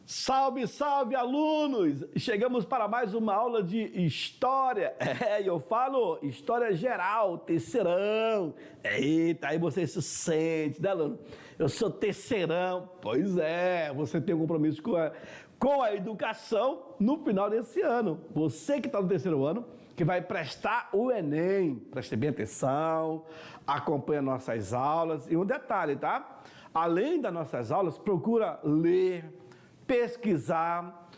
Salve, salve, alunos! Chegamos para mais uma aula de História. Eu falo História Geral, terceirão. Eita, aí você se sente, né, aluno? Eu sou terceirão. Pois é, você tem um compromisso com a educação no final desse ano. Você que está no terceiro ano, que vai prestar o Enem. Preste bem atenção, acompanhe nossas aulas. E um detalhe, tá? Além das nossas aulas, procura ler, pesquisar,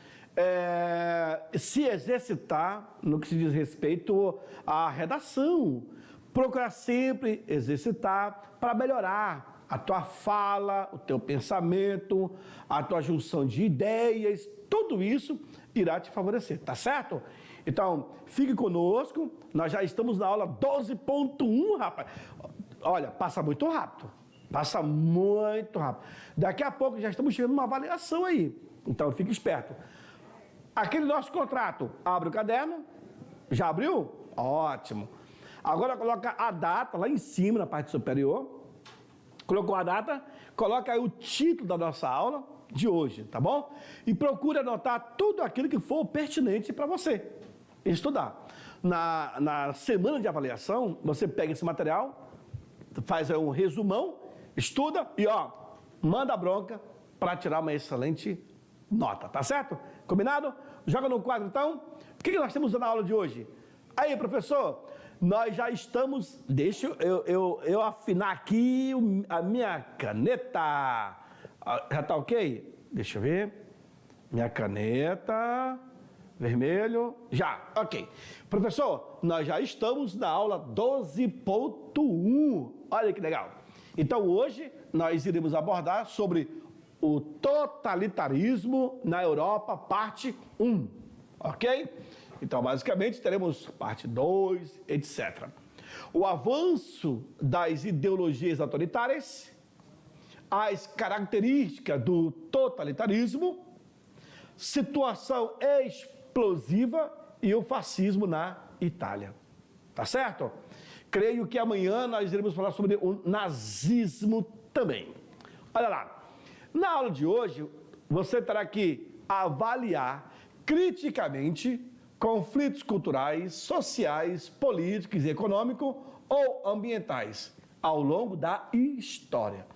se exercitar no que se diz respeito à redação. Procurar sempre exercitar para melhorar a tua fala, o teu pensamento, a tua junção de ideias, tudo isso irá te favorecer, tá certo? Então, fique conosco, nós já estamos na aula 12.1, rapaz. Olha, passa muito rápido. Passa muito rápido. Daqui a pouco já estamos chegando numa avaliação aí. Então, fique esperto. Aquele nosso contrato, abre o caderno. Já abriu? Ótimo. Agora coloca a data lá em cima, na parte superior. Colocou a data, coloca aí o título da nossa aula de hoje, tá bom? E procure anotar tudo aquilo que for pertinente para você estudar. Na semana de avaliação, você pega esse material, faz aí um resumão, estuda e, manda a bronca para tirar uma excelente nota, tá certo? Combinado? Joga no quadro, então. O que nós temos na aula de hoje? Aí, professor, nós já estamos... Deixa eu afinar aqui a minha caneta. Já tá ok? Deixa eu ver. Minha caneta... Vermelho, já, ok. Professor, nós já estamos na aula 12.1. Olha que legal. Então, hoje, nós iremos abordar sobre o totalitarismo na Europa, parte 1. Ok? Então, basicamente, teremos parte 2, etc. O avanço das ideologias autoritárias, as características do totalitarismo, situação explosiva e o fascismo na Itália. Tá certo? Creio que amanhã nós iremos falar sobre o nazismo também. Olha lá. Na aula de hoje, você terá que avaliar criticamente conflitos culturais, sociais, políticos e econômicos ou ambientais ao longo da história.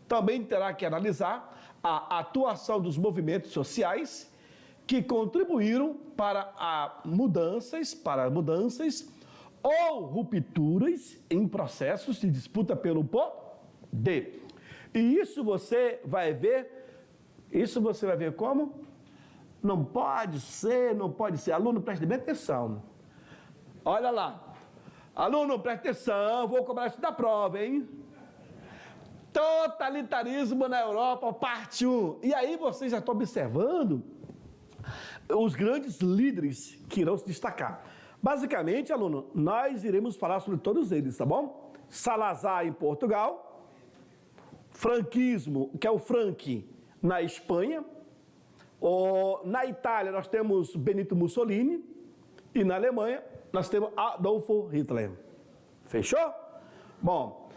Também terá que analisar a atuação dos movimentos sociais que contribuíram para mudanças ou rupturas em processos de disputa pelo poder. E isso você vai ver como? Não pode ser. Aluno, preste bem atenção. Olha lá. Aluno, preste atenção, vou cobrar isso da prova, hein? Totalitarismo na Europa, parte 1. E aí você já está observando os grandes líderes que irão se destacar. Basicamente, aluno, nós iremos falar sobre todos eles, tá bom? Salazar em Portugal, franquismo, que é o Frank, na Espanha, na Itália nós temos Benito Mussolini e na Alemanha nós temos Adolfo Hitler. Fechou? Bom,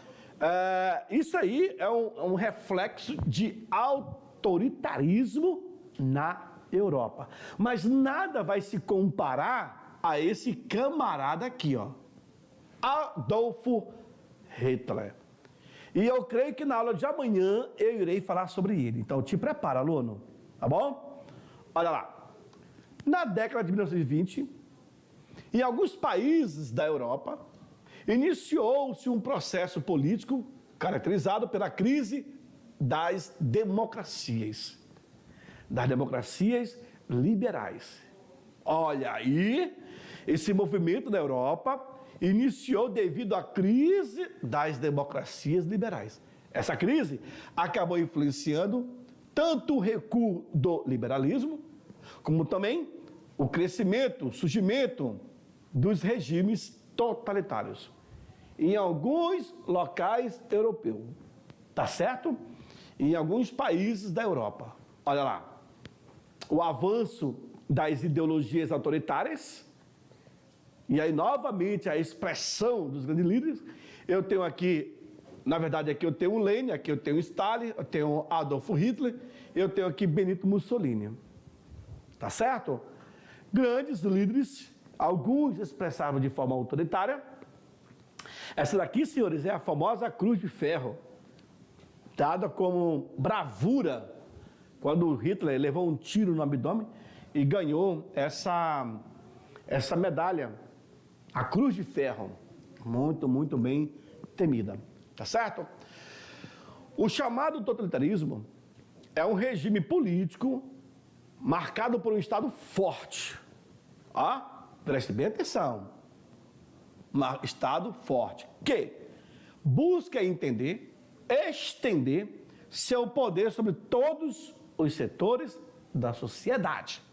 isso aí é um reflexo de autoritarismo na Europa. Mas nada vai se comparar a esse camarada aqui, Adolfo Hitler. E eu creio que na aula de amanhã eu irei falar sobre ele. Então te prepara, aluno, tá bom? Olha lá. Na década de 1920, em alguns países da Europa, iniciou-se um processo político caracterizado pela crise das democracias liberais. Olha aí, esse movimento na Europa iniciou devido à crise das democracias liberais. Essa crise acabou influenciando tanto o recuo do liberalismo, como também o crescimento, o surgimento dos regimes totalitários em alguns locais europeus, tá certo? Em alguns países da Europa. Olha lá. O avanço das ideologias autoritárias, e aí novamente a expressão dos grandes líderes. Eu tenho aqui Na verdade, aqui eu tenho o Lenin, aqui eu tenho o Stalin, eu tenho Adolfo Hitler, eu tenho aqui Benito Mussolini. Tá certo? Grandes líderes, alguns expressavam de forma autoritária. Essa daqui, senhores, é a famosa Cruz de Ferro, dada como bravura, quando Hitler levou um tiro no abdômen e ganhou essa medalha, a Cruz de Ferro, muito bem temida. Tá certo? O chamado totalitarismo é um regime político marcado por um Estado forte. Preste bem atenção. Um Estado forte que busca entender, estender seu poder sobre todos os setores da sociedade,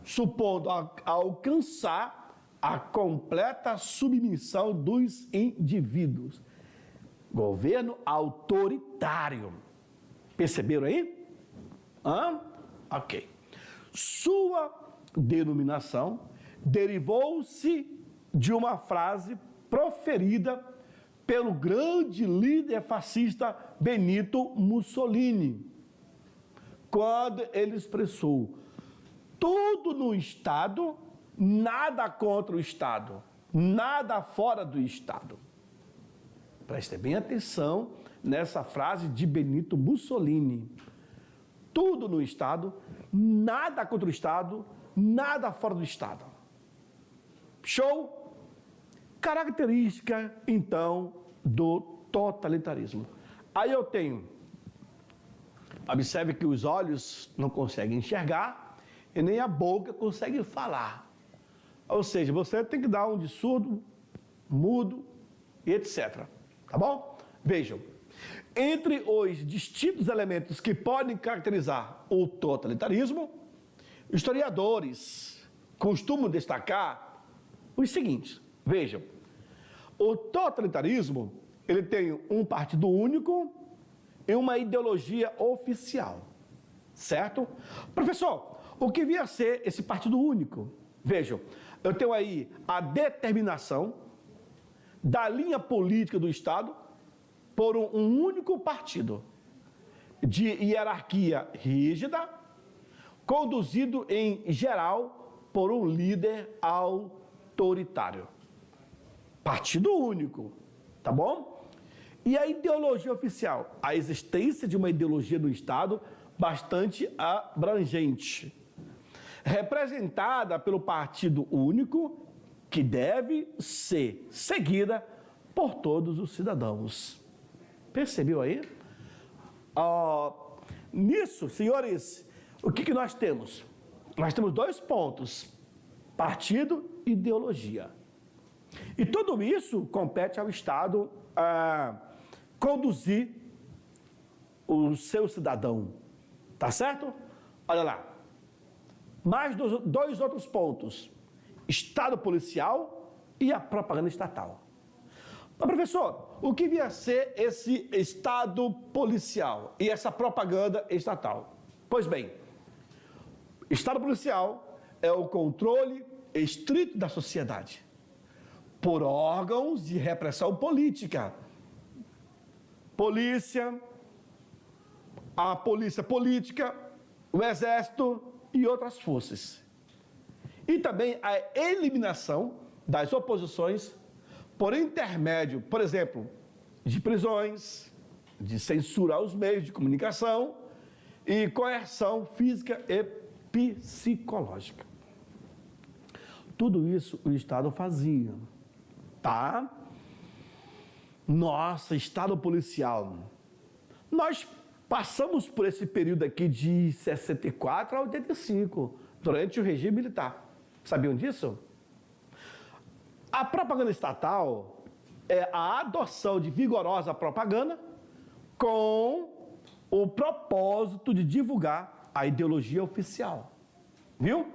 supondo alcançar a completa submissão dos indivíduos. Governo autoritário. Perceberam aí? Ok. Sua denominação derivou-se de uma frase proferida pelo grande líder fascista Benito Mussolini, quando ele expressou: tudo no Estado, nada contra o Estado, nada fora do Estado. Prestem bem atenção nessa frase de Benito Mussolini. Tudo no Estado, nada contra o Estado, nada fora do Estado. Show? Característica, então, do totalitarismo. Aí eu tenho, observe que os olhos não conseguem enxergar e nem a boca consegue falar. Ou seja, você tem que dar um de surdo, mudo e etc. Tá bom? Vejam, entre os distintos elementos que podem caracterizar o totalitarismo, historiadores costumam destacar os seguintes. Vejam, o totalitarismo, ele tem um partido único e uma ideologia oficial, certo? Professor, o que via a ser esse partido único? Vejam, eu tenho aí a determinação da linha política do Estado por um único partido, de hierarquia rígida, conduzido em geral por um líder autoritário. Partido único, tá bom? E a ideologia oficial? A existência de uma ideologia no Estado bastante abrangente, representada pelo partido único, que deve ser seguida por todos os cidadãos. Percebeu aí? Nisso, senhores, o que nós temos? Nós temos dois pontos: partido e ideologia. E tudo isso compete ao Estado conduzir o seu cidadão. Tá certo? Olha lá. Mais dois outros pontos: Estado policial e a propaganda estatal. Mas, professor, o que via a ser esse Estado policial e essa propaganda estatal? Pois bem, Estado policial é o controle estrito da sociedade por órgãos de repressão política. Polícia, a polícia política, o exército e outras forças. E também a eliminação das oposições por intermédio, por exemplo, de prisões, de censura aos meios de comunicação e coerção física e psicológica. Tudo isso o Estado fazia, tá? Nossa, Estado policial. Nós passamos por esse período aqui de 64 a 85, durante o regime militar. Sabiam disso? A propaganda estatal é a adoção de vigorosa propaganda com o propósito de divulgar a ideologia oficial. Viu?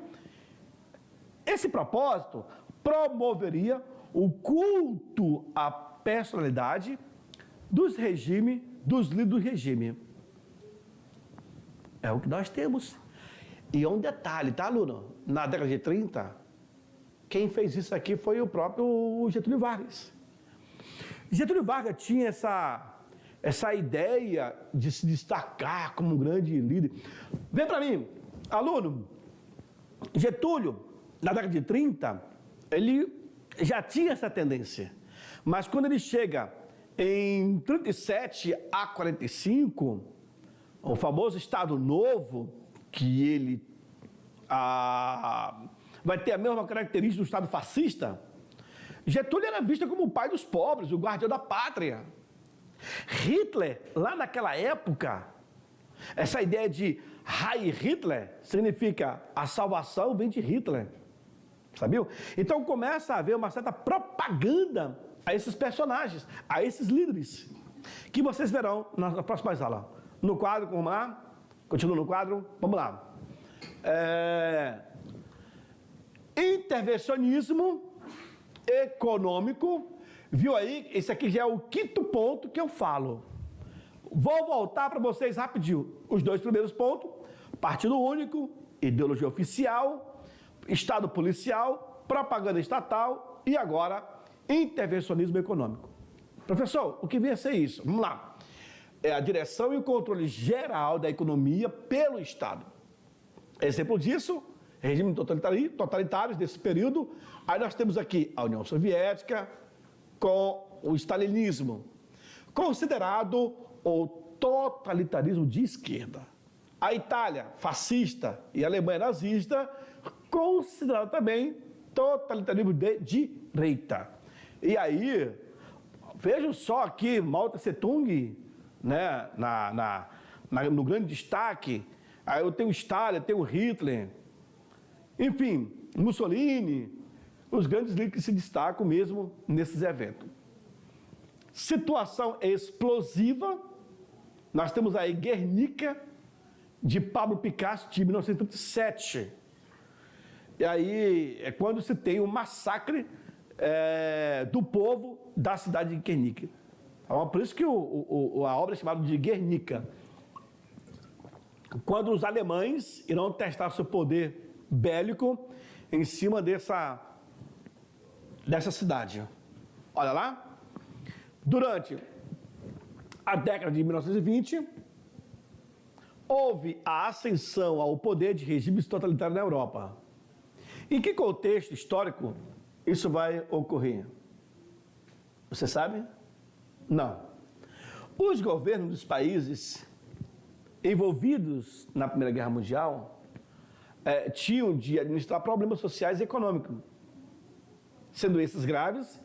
Esse propósito promoveria o culto à personalidade dos líderes do regime. É o que nós temos. E é um detalhe, tá, aluno? Na década de 30, quem fez isso aqui foi o próprio Getúlio Vargas. Getúlio Vargas tinha essa ideia de se destacar como um grande líder. Vem para mim, aluno, Getúlio, na década de 30, ele já tinha essa tendência. Mas quando ele chega em 37 a 45, o famoso Estado Novo, que ele vai ter a mesma característica do Estado fascista, Getúlio era visto como o pai dos pobres, o guardião da pátria. Hitler, lá naquela época, essa ideia de Heil Hitler significa a salvação vem de Hitler, sabia? Então começa a haver uma certa propaganda a esses personagens, a esses líderes, que vocês verão nas próximas aulas. No quadro, vamos lá? Continua no quadro? Vamos lá. Intervencionismo econômico. Viu aí? Esse aqui já é o quinto ponto que eu falo. Vou voltar para vocês rapidinho. Os dois primeiros pontos: partido único, ideologia oficial, Estado policial, propaganda estatal e agora intervencionismo econômico. Professor, o que vem a ser isso? Vamos lá. É a direção e o controle geral da economia pelo Estado. Exemplo disso, regime totalitários desse período. Aí nós temos aqui a União Soviética com o stalinismo, considerado o totalitarismo de esquerda. A Itália, fascista, e a Alemanha nazista, considerado também totalitarismo de direita. E aí, vejam só aqui, Mao Tse-tung, né, no grande destaque. Aí eu tenho Stalin, tenho Hitler, enfim, Mussolini, os grandes líderes que se destacam mesmo nesses eventos. Situação explosiva, nós temos aí Guernica, de Pablo Picasso, de 1937. E aí é quando se tem um massacre do povo da cidade de Guernica. Por isso que a obra é chamada de Guernica. Quando os alemães irão testar seu poder bélico em cima dessa cidade. Olha lá. Durante a década de 1920, houve a ascensão ao poder de regimes totalitários na Europa. Em que contexto histórico isso vai ocorrer? Você sabe? Não. Os governos dos países envolvidos na Primeira Guerra Mundial tinham de administrar problemas sociais e econômicos, sendo esses graves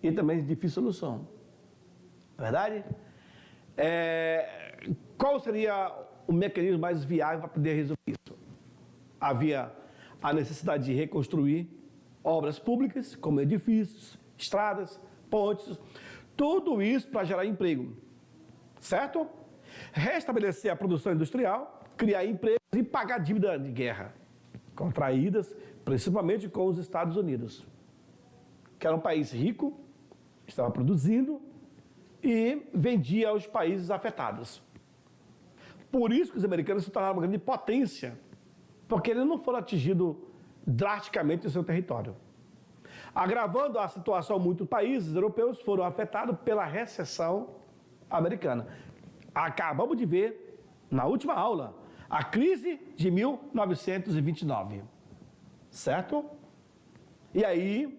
e também de difícil solução. Verdade? Qual seria o mecanismo mais viável para poder resolver isso? Havia a necessidade de reconstruir obras públicas, como edifícios, estradas, pontes, tudo isso para gerar emprego, certo? Restabelecer a produção industrial, criar empregos e pagar dívida de guerra, contraídas principalmente com os Estados Unidos, que era um país rico, estava produzindo e vendia aos países afetados. Por isso que os americanos se tornaram uma grande potência, porque eles não foram atingidos drasticamente no seu território. Agravando a situação, muitos países europeus foram afetados pela recessão americana. Acabamos de ver, na última aula, a crise de 1929. Certo? E aí,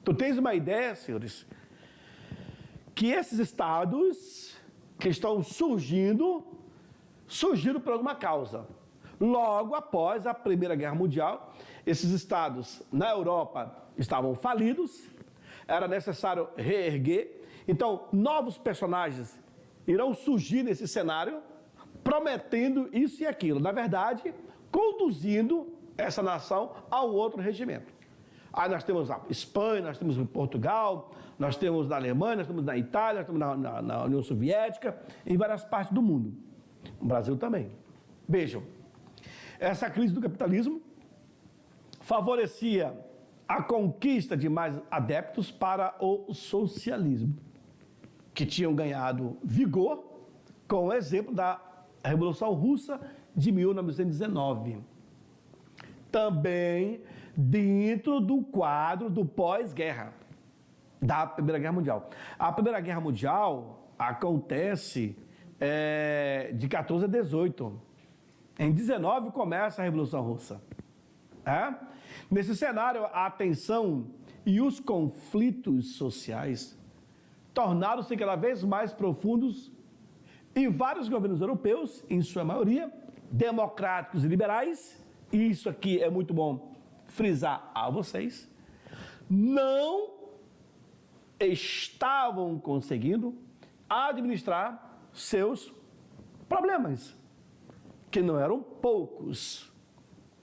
tu tens uma ideia, senhores, que esses estados que estão surgiram por alguma causa. Logo após a Primeira Guerra Mundial, esses estados na Europa estavam falidos, era necessário reerguer. Então, novos personagens irão surgir nesse cenário, prometendo isso e aquilo. Na verdade, conduzindo essa nação a um outro regimento. Aí nós temos a Espanha, nós temos Portugal, nós temos na Alemanha, nós temos na Itália, nós temos na União Soviética, em várias partes do mundo. O Brasil também. Vejam, essa crise do capitalismo favorecia a conquista de mais adeptos para o socialismo, que tinham ganhado vigor com o exemplo da Revolução Russa de 1919. Também dentro do quadro do pós-guerra. da Primeira Guerra Mundial. A Primeira Guerra Mundial acontece de 14 a 18. Em 19 começa a Revolução Russa. Nesse cenário, a tensão e os conflitos sociais tornaram-se cada vez mais profundos e vários governos europeus, em sua maioria, democráticos e liberais, e isso aqui é muito bom frisar a vocês, não estavam conseguindo administrar seus problemas, que não eram poucos,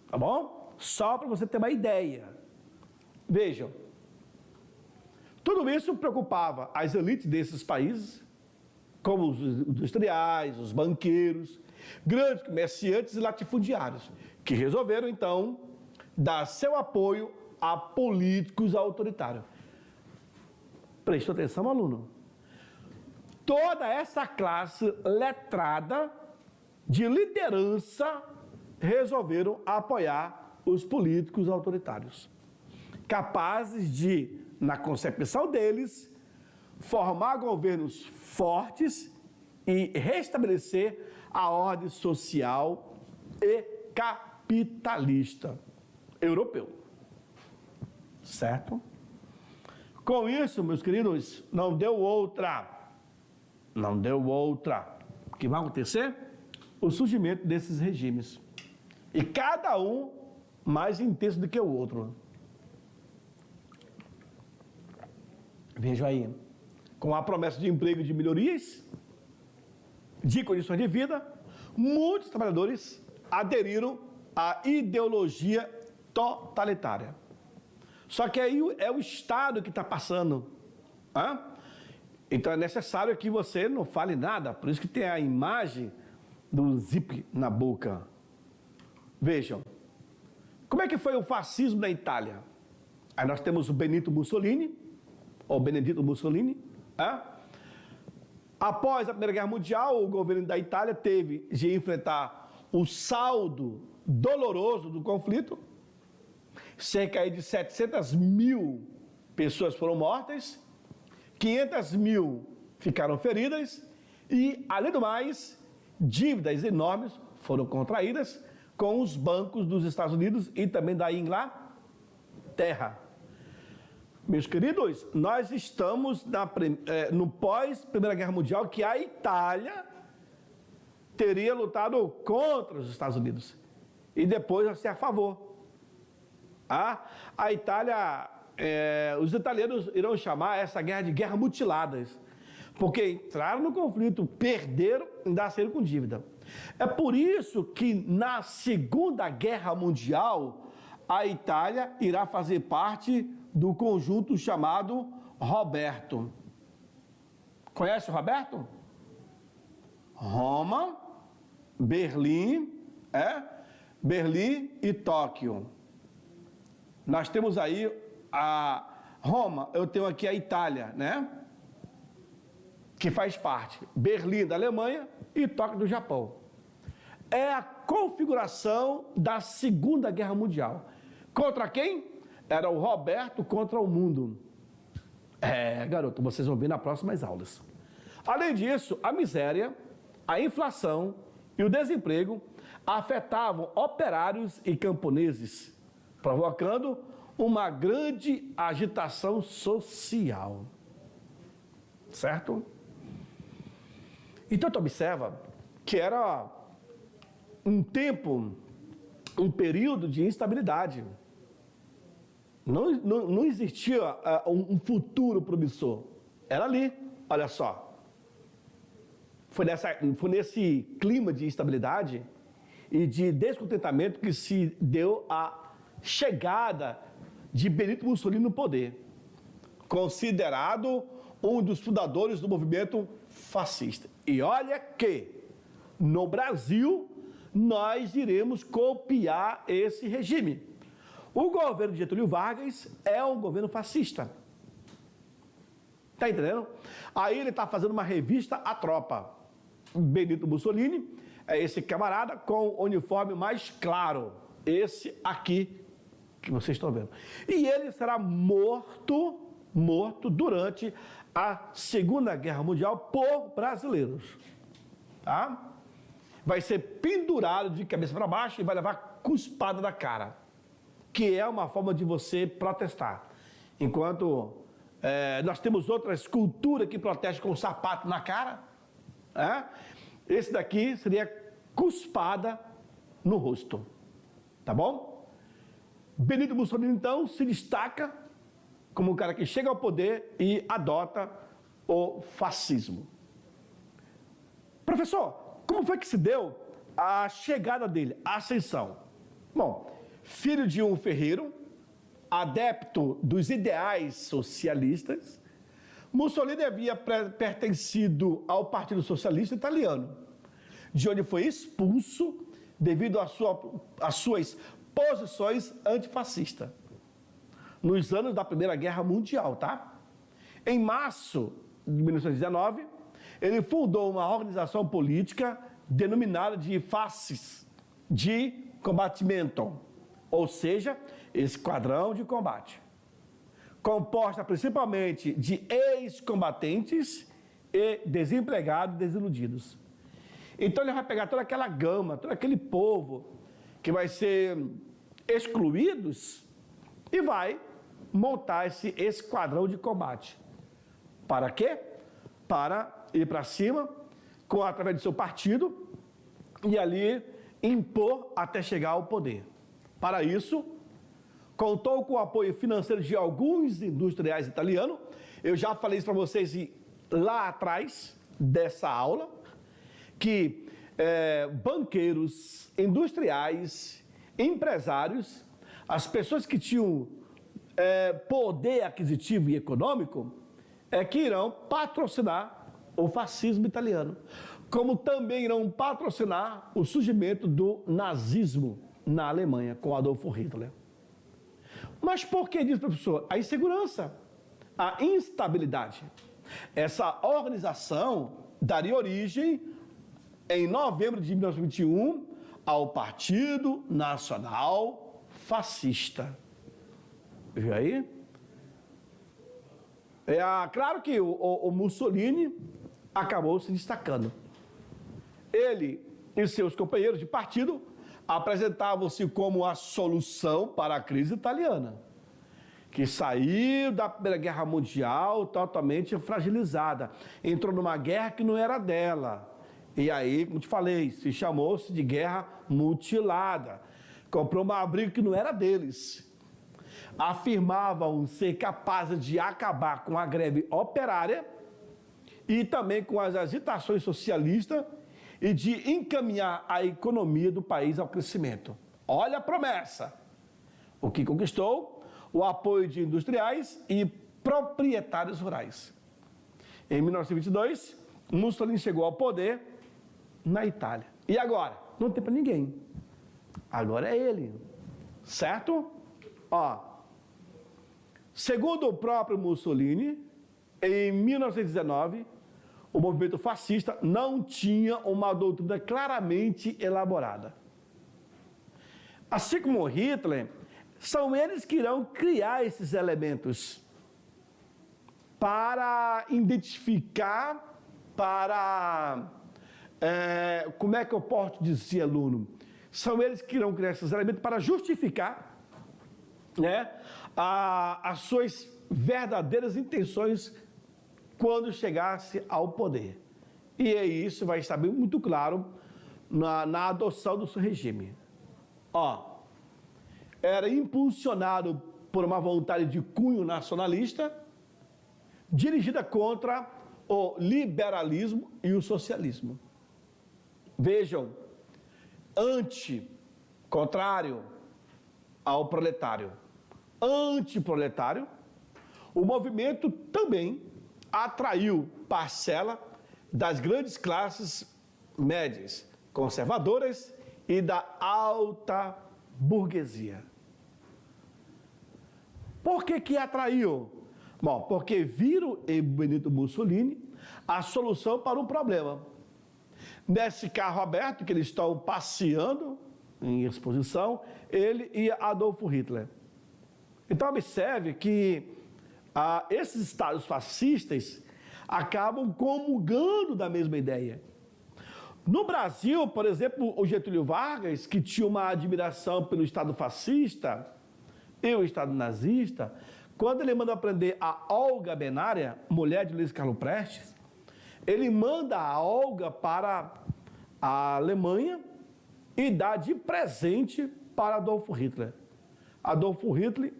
tá bom? Só para você ter uma ideia. Vejam, tudo isso preocupava as elites desses países, como os industriais, os banqueiros, grandes comerciantes e latifundiários, que resolveram, então, dar seu apoio a políticos autoritários. Prestou atenção, aluno? Toda essa classe letrada de liderança resolveram apoiar os políticos autoritários, capazes de, na concepção deles, formar governos fortes e restabelecer a ordem social e capitalista europeu. Certo? Com isso, meus queridos, não deu outra. O que vai acontecer? O surgimento desses regimes. E cada um mais intenso do que o outro. Vejam aí, com a promessa de emprego e de melhorias, de condições de vida, muitos trabalhadores aderiram à ideologia totalitária. Só que aí é o Estado que está passando. Então é necessário que você não fale nada, por isso que tem a imagem do zip na boca. Vejam, como é que foi o fascismo na Itália? Aí nós temos o Benito Mussolini, ou Benedito Mussolini. Após a Primeira Guerra Mundial, o governo da Itália teve de enfrentar o saldo doloroso do conflito. Cerca de 700 mil pessoas foram mortas, 500 mil ficaram feridas e, além do mais, dívidas enormes foram contraídas com os bancos dos Estados Unidos e também da Inglaterra. Meus queridos, nós estamos no pós-Primeira Guerra Mundial, que a Itália teria lutado contra os Estados Unidos e depois a ser a favor. A Itália, os italianos irão chamar essa guerra de guerra mutiladas, porque entraram no conflito, perderam e ainda saíram com dívida. É por isso que na Segunda Guerra Mundial, a Itália irá fazer parte do conjunto chamado Roberto. Conhece o Roberto? Roma, Berlim e Tóquio. Nós temos aí a Roma, eu tenho aqui a Itália, que faz parte. Berlim da Alemanha e Tóquio do Japão. É a configuração da Segunda Guerra Mundial. Contra quem? Era o Roberto contra o mundo. Garoto, vocês vão ver nas próximas aulas. Além disso, a miséria, a inflação e o desemprego afetavam operários e camponeses, provocando uma grande agitação social. Certo? Então, tu observa que era um período de instabilidade. Não existia um futuro promissor. Era ali, olha só. Foi nesse clima de instabilidade e de descontentamento que se deu a chegada de Benito Mussolini no poder, considerado um dos fundadores do movimento fascista. E olha que, no Brasil, nós iremos copiar esse regime. O governo de Getúlio Vargas é um governo fascista. Está entendendo? Aí ele está fazendo uma revista à tropa. Benito Mussolini é esse camarada com o uniforme mais claro. Esse aqui que vocês estão vendo. E ele será morto morto durante a Segunda Guerra Mundial por brasileiros. Tá? Vai ser pendurado de cabeça para baixo e vai levar cuspada na cara, que é uma forma de você protestar. Enquanto nós temos outras culturas que protestam com sapato na cara, esse daqui seria cuspada no rosto. Tá bom? Benito Mussolini, então, se destaca como um cara que chega ao poder e adota o fascismo. Professor, como foi que se deu a chegada dele, a ascensão? Bom, filho de um ferreiro, adepto dos ideais socialistas, Mussolini havia pertencido ao Partido Socialista Italiano, de onde foi expulso devido às suas posições antifascistas, nos anos da Primeira Guerra Mundial, tá? Em março de 1919, ele fundou uma organização política denominada de Fasces de Combattimento, ou seja, Esquadrão de Combate, composta principalmente de ex-combatentes e desempregados desiludidos. Então ele vai pegar toda aquela gama, todo aquele povo que vai ser excluídos e vai montar esse esquadrão de combate. Para quê? Para ir para cima, através do seu partido, e ali impor até chegar ao poder. Para isso, contou com o apoio financeiro de alguns industriais italianos. Eu já falei isso para vocês lá atrás dessa aula, que banqueiros, industriais, empresários, as pessoas que tinham poder aquisitivo e econômico, que irão patrocinar o fascismo italiano, como também irão patrocinar o surgimento do nazismo na Alemanha, com Adolfo Hitler. Mas por que disso, professor? A insegurança, a instabilidade. Essa organização daria origem, em novembro de 1921, ao Partido Nacional Fascista. Viu aí? Claro que o Mussolini acabou se destacando. Ele e seus companheiros de partido apresentavam-se como a solução para a crise italiana, que saiu da Primeira Guerra Mundial totalmente fragilizada, entrou numa guerra que não era dela. E aí, como te falei, se chamou-se de guerra mutilada. Comprou uma briga que não era deles. Afirmavam ser capazes de acabar com a greve operária e também com as agitações socialistas e de encaminhar a economia do país ao crescimento. Olha a promessa. O que conquistou? O apoio de industriais e proprietários rurais. Em 1922, Mussolini chegou ao poder na Itália. E agora? Não tem para ninguém. Agora é ele. Certo? Segundo o próprio Mussolini, em 1919, o movimento fascista não tinha uma doutrina claramente elaborada. Assim como Hitler, são eles que irão criar esses elementos para identificar, como é que eu posso dizer, aluno? São eles que irão criar esses elementos para justificar, as suas verdadeiras intenções quando chegasse ao poder. E isso vai estar bem muito claro na adoção do seu regime. Era impulsionado por uma vontade de cunho nacionalista, dirigida contra o liberalismo e o socialismo. Vejam, contrário ao proletário, antiproletário, o movimento também atraiu parcela das grandes classes médias, conservadoras e da alta burguesia. Por que atraiu? Bom, porque viram em Benito Mussolini a solução para um problema. Nesse carro aberto que eles estão passeando em exposição, ele e Adolfo Hitler. Então observe que esses estados fascistas acabam comungando da mesma ideia. No Brasil, por exemplo, o Getúlio Vargas, que tinha uma admiração pelo Estado fascista e o Estado nazista, quando ele manda prender a Olga Benária, mulher de Luiz Carlos Prestes, ele manda a Olga para a Alemanha e dá de presente para Adolfo Hitler. Adolfo Hitler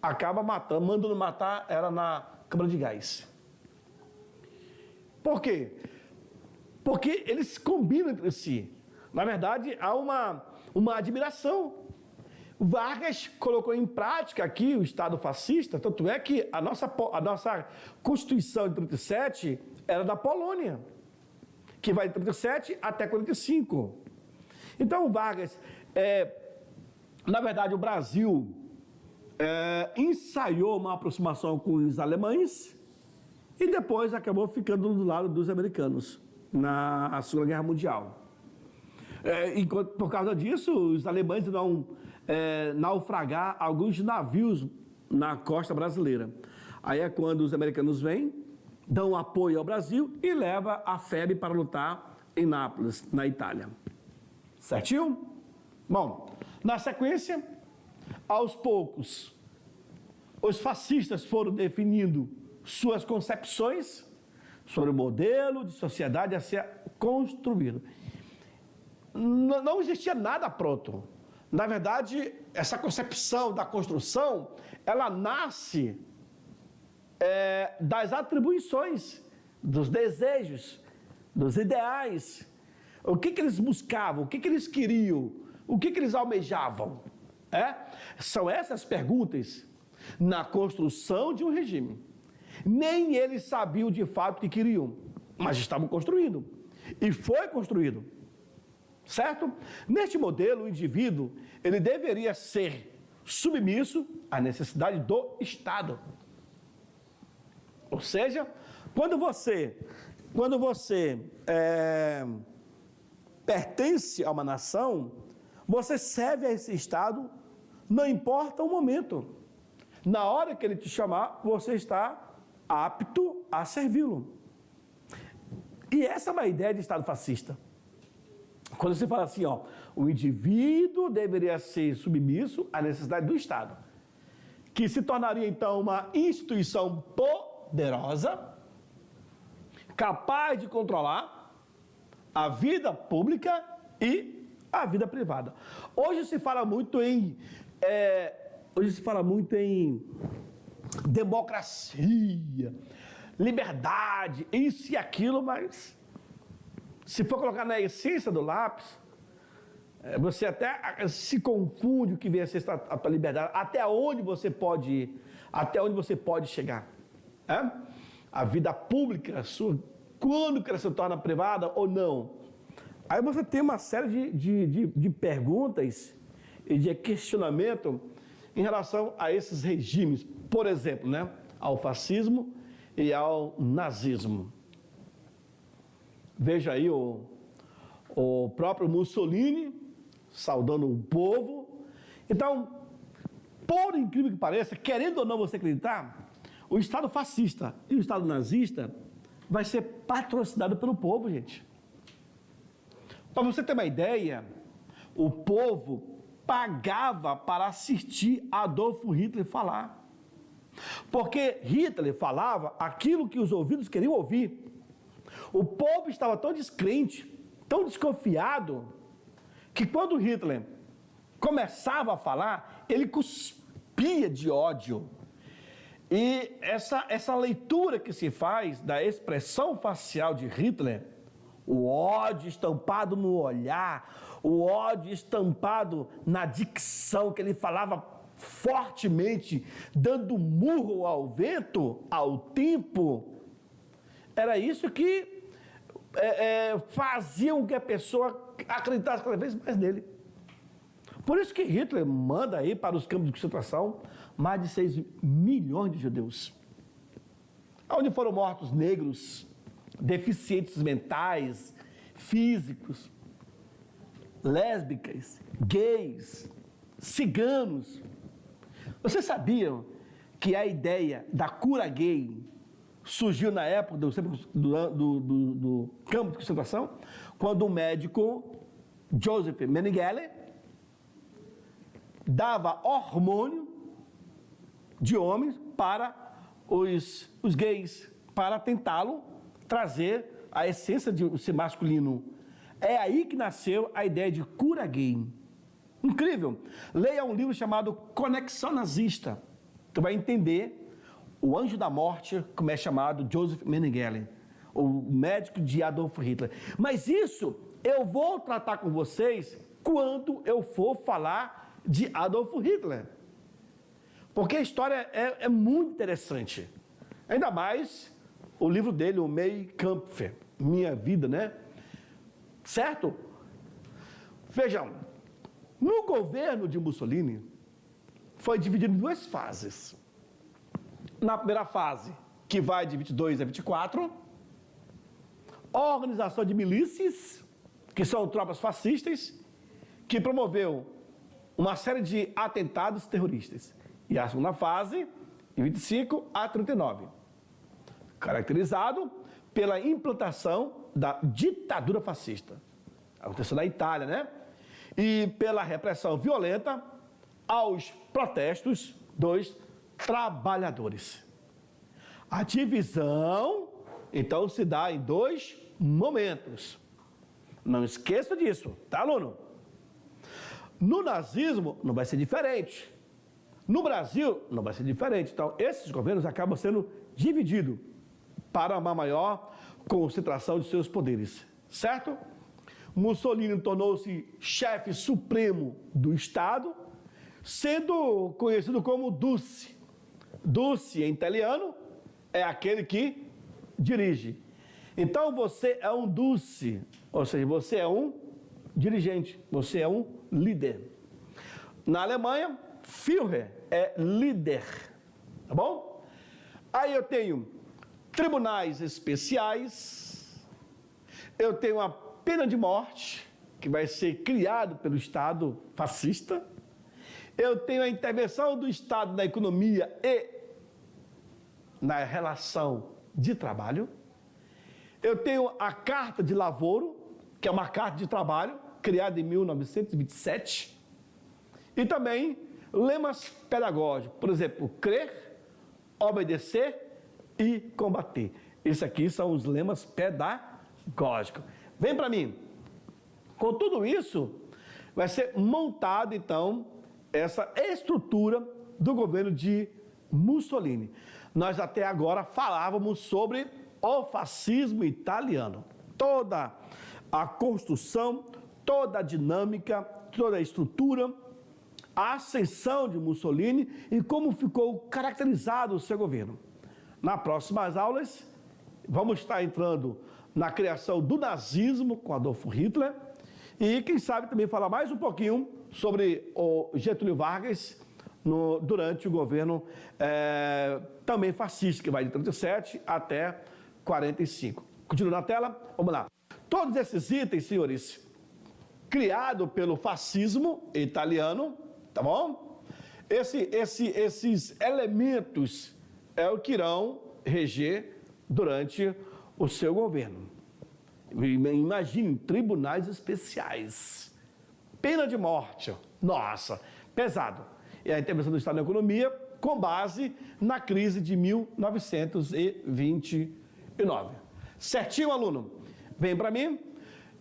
acaba mandando matar ela na câmara de gás. Por quê? Porque eles combinam entre si. Na verdade, há uma admiração. Vargas colocou em prática aqui o Estado fascista, tanto é que a nossa Constituição de 37 era da Polônia, que vai de 37 até 45. Então, Vargas, na verdade, o Brasil ensaiou uma aproximação com os alemães e depois acabou ficando do lado dos americanos na Segunda Guerra Mundial. E por causa disso, os alemães vão naufragar alguns navios na costa brasileira. Aí é quando os americanos vêm, dão apoio ao Brasil e levam a FEB para lutar em Nápoles, na Itália. Certinho? Bom, na sequência, aos poucos, os fascistas foram definindo suas concepções sobre o modelo de sociedade a ser construído. Não existia nada pronto. Na verdade, essa concepção da construção, ela nasce das atribuições, dos desejos, dos ideais. O que eles buscavam, o que eles queriam, o que eles almejavam. São essas perguntas na construção de um regime. Nem eles sabiam de fato o que queriam, mas estavam construindo. E foi construído. Certo? Neste modelo, o indivíduo, ele deveria ser submisso à necessidade do Estado. Ou seja, quando você pertence a uma nação, você serve a esse Estado, não importa o momento. Na hora que ele te chamar, você está apto a servi-lo. E essa é uma ideia de Estado fascista. Quando você fala assim, o indivíduo deveria ser submisso à necessidade do Estado, que se tornaria então uma instituição poderosa, capaz de controlar a vida pública e a vida privada. Hoje se fala muito em democracia, liberdade, isso e aquilo, mas se for colocar na essência do lápis, você até se confunde o que vem a ser a tua liberdade, até onde você pode ir, até onde você pode chegar. A vida pública sua, quando que ela se torna privada ou não? Aí você tem uma série de perguntas e de questionamento em relação a esses regimes, por exemplo, ao fascismo e ao nazismo. Veja aí o próprio Mussolini saudando o povo. Então, por incrível que pareça, querendo ou não você acreditar, o Estado fascista e o Estado nazista vai ser patrocinado pelo povo, gente. Para você ter uma ideia, o povo pagava para assistir Adolfo Hitler falar. Porque Hitler falava aquilo que os ouvidos queriam ouvir. O povo estava tão descrente, tão desconfiado, que quando Hitler começava a falar, ele cuspia de ódio. E essa leitura que se faz da expressão facial de Hitler, o ódio estampado no olhar, o ódio estampado na dicção, que ele falava fortemente, dando murro ao vento, ao tempo, era isso que fazia com que a pessoa acreditasse cada vez mais nele. Por isso que Hitler manda aí para os campos de concentração mais de 6 milhões de judeus, onde foram mortos negros, deficientes mentais, físicos, lésbicas, gays, ciganos. Vocês sabiam que a ideia da cura gay surgiu na época do campo de concentração, quando o médico Joseph Mengele dava hormônio de homens para os gays, para tentá-lo trazer a essência de ser masculino. É aí que nasceu a ideia de cura gay. Incrível. Leia um livro chamado Conexão Nazista. Tu vai entender o anjo da morte, como é chamado, Joseph Mengele, o médico de Adolf Hitler. Mas isso eu vou tratar com vocês quando eu for falar de Adolf Hitler. Porque a história é muito interessante. Ainda mais o livro dele, o Mein Kampf, Minha Vida, né? Certo? Vejam, no governo de Mussolini, foi dividido em duas fases. Na primeira fase, que vai de 22 a 24, organização de milícias, que são tropas fascistas, que promoveu uma série de atentados terroristas. E a segunda fase, de 25 a 39, caracterizado pela implantação da ditadura fascista. Aconteceu na Itália, né? E pela repressão violenta aos protestos dos trabalhadores. A divisão, então, se dá em dois momentos. Não esqueça disso, tá, aluno? No nazismo, não vai ser diferente. No Brasil, não vai ser diferente. Então, esses governos acabam sendo divididos para uma maior concentração de seus poderes, certo? Mussolini tornou-se chefe supremo do Estado, sendo conhecido como Duce. Duce, em italiano, é aquele que dirige. Então, você é um Duce, ou seja, você é um dirigente, você é um líder. Na Alemanha, Führer é líder, tá bom? Aí eu tenho tribunais especiais, eu tenho a pena de morte, que vai ser criado pelo Estado fascista, eu tenho a intervenção do Estado na economia e na relação de trabalho, eu tenho a Carta de Lavoro, que é uma carta de trabalho, criada em 1927, e também lemas pedagógicos, por exemplo, crer, obedecer e combater. Esses aqui são os lemas pedagógicos. Vem para mim. Com tudo isso, vai ser montado, então, essa estrutura do governo de Mussolini. Nós até agora falávamos sobre o fascismo italiano. Toda a construção, toda a dinâmica, toda a estrutura, a ascensão de Mussolini e como ficou caracterizado o seu governo. Nas próximas aulas, vamos estar entrando na criação do nazismo com Adolf Hitler e, quem sabe, também falar mais um pouquinho sobre o Getúlio Vargas durante o governo também fascista, que vai de 37 até 45. Continua na tela, vamos lá. Todos esses itens, senhores, criados pelo fascismo italiano, tá bom? Esses elementos é o que irão reger durante o seu governo. Imagine, tribunais especiais, pena de morte, nossa, pesado. E a intervenção do Estado na economia com base na crise de 1929. Certinho, aluno? Vem para mim.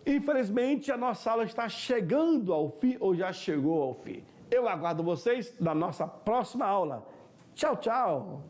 Infelizmente, a nossa aula está chegando ao fim, ou já chegou ao fim. Eu aguardo vocês na nossa próxima aula. Tchau, tchau!